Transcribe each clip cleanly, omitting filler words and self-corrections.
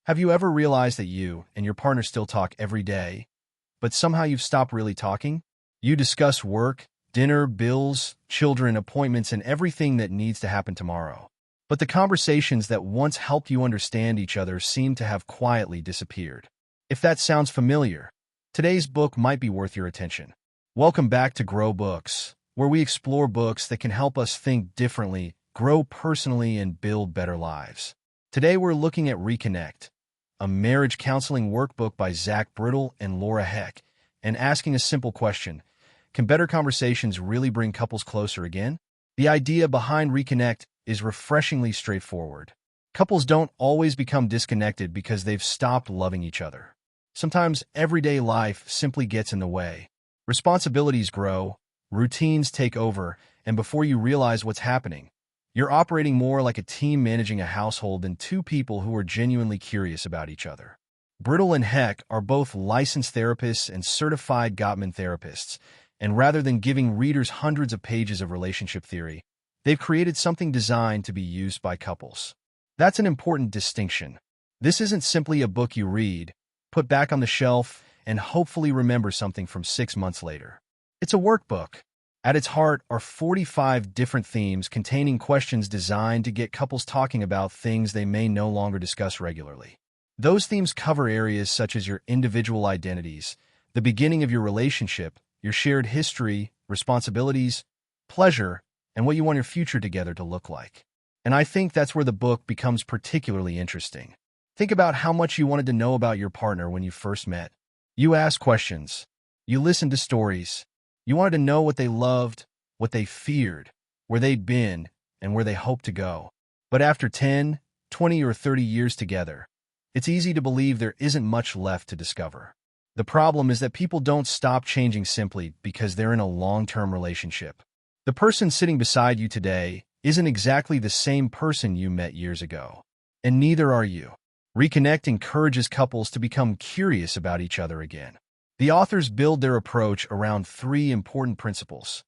Have you ever realized that you and your partner still talk every day, but somehow you've stopped really talking? You discuss work, dinner, bills, children, appointments, and everything that needs to happen tomorrow. But the conversations that once helped you understand each other seem to have quietly disappeared. If that sounds familiar, today's book might be worth your attention. Welcome back to GrowBooks, where we explore books that can help us think differently, grow personally, and build better lives. Today we're looking at Reconnect, a marriage counseling workbook by Brittle and Laura Heck, and asking a simple question: can better conversations really bring couples closer again? The idea behind Reconnect is refreshingly straightforward. Couples don't always become disconnected because they've stopped loving each other. Sometimes everyday life simply gets in the way. Responsibilities grow, routines take over, and before you realize what's happening, you're operating more like a team managing a household than two people who are genuinely curious about each other. Brittle and Heck are both licensed therapists and certified Gottman therapists, and rather than giving readers hundreds of pages of relationship theory, they've created something designed to be used by couples. That's an important distinction. This isn't simply a book you read, put back on the shelf, and hopefully remember something from 6 months later. It's a workbook. At its heart are 45 different themes containing questions designed to get couples talking about things they may no longer discuss regularly. Those themes cover areas such as your individual identities, the beginning of your relationship, your shared history, responsibilities, pleasure, and what you want your future together to look like. And I think that's where the book becomes particularly interesting. Think about how much you wanted to know about your partner when you first met. You asked questions. You listened to stories. You wanted to know what they loved, what they feared, where they'd been, and where they hoped to go. But after 10, 20, or 30 years together, it's easy to believe there isn't much left to discover. The problem is that people don't stop changing simply because they're in a long-term relationship. The person sitting beside you today isn't exactly the same person you met years ago, and neither are you. Reconnect encourages couples to become curious about each other again. The authors build their approach around 3 important principles: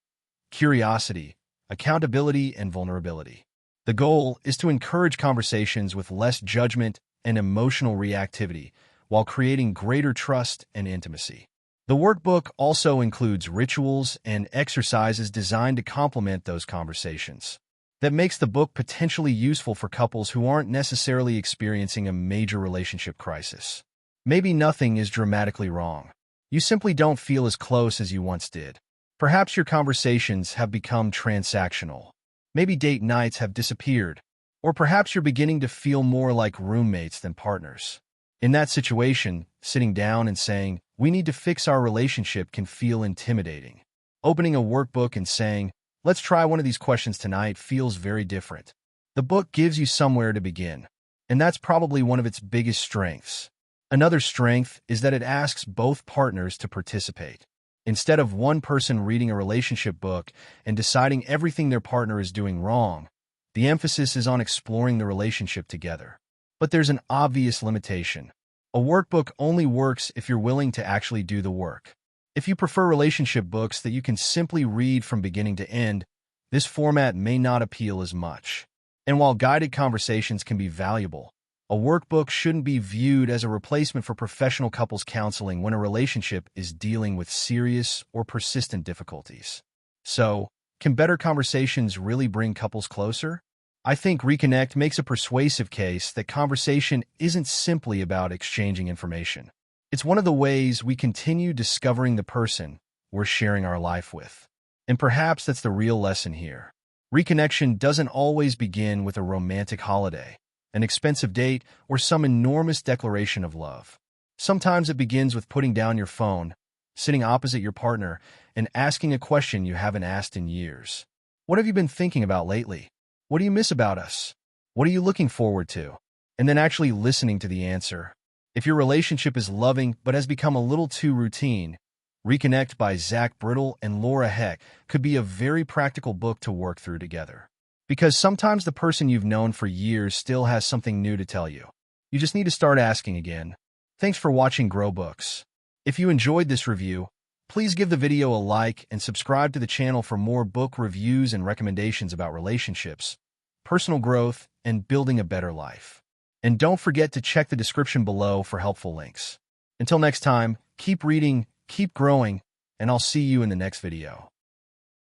curiosity, accountability, and vulnerability. The goal is to encourage conversations with less judgment and emotional reactivity while creating greater trust and intimacy. The workbook also includes rituals and exercises designed to complement those conversations. That makes the book potentially useful for couples who aren't necessarily experiencing a major relationship crisis. Maybe nothing is dramatically wrong. You simply don't feel as close as you once did. Perhaps your conversations have become transactional. Maybe date nights have disappeared. Or perhaps you're beginning to feel more like roommates than partners. In that situation, sitting down and saying, "We need to fix our relationship," can feel intimidating. Opening a workbook and saying, "Let's try one of these questions tonight," feels very different. The book gives you somewhere to begin, and that's probably one of its biggest strengths. Another strength is that it asks both partners to participate. Instead of one person reading a relationship book and deciding everything their partner is doing wrong, the emphasis is on exploring the relationship together. But there's an obvious limitation. A workbook only works if you're willing to actually do the work. If you prefer relationship books that you can simply read from beginning to end, this format may not appeal as much. And while guided conversations can be valuable, a workbook shouldn't be viewed as a replacement for professional couples counseling when a relationship is dealing with serious or persistent difficulties. So, can better conversations really bring couples closer? I think Reconnect makes a persuasive case that conversation isn't simply about exchanging information. It's one of the ways we continue discovering the person we're sharing our life with. And perhaps that's the real lesson here. Reconnection doesn't always begin with a romantic holiday, an expensive date, or some enormous declaration of love. Sometimes it begins with putting down your phone, sitting opposite your partner, and asking a question you haven't asked in years. What have you been thinking about lately? What do you miss about us? What are you looking forward to? And then actually listening to the answer. If your relationship is loving but has become a little too routine, Reconnect by Brittle and Laura Heck could be a very practical book to work through together. Because sometimes the person you've known for years still has something new to tell you. You just need to start asking again. Thanks for watching GrowBooks. If you enjoyed this review, please give the video a like and subscribe to the channel for more book reviews and recommendations about relationships, personal growth, and building a better life. And don't forget to check the description below for helpful links. Until next time, keep reading, keep growing, and I'll see you in the next video.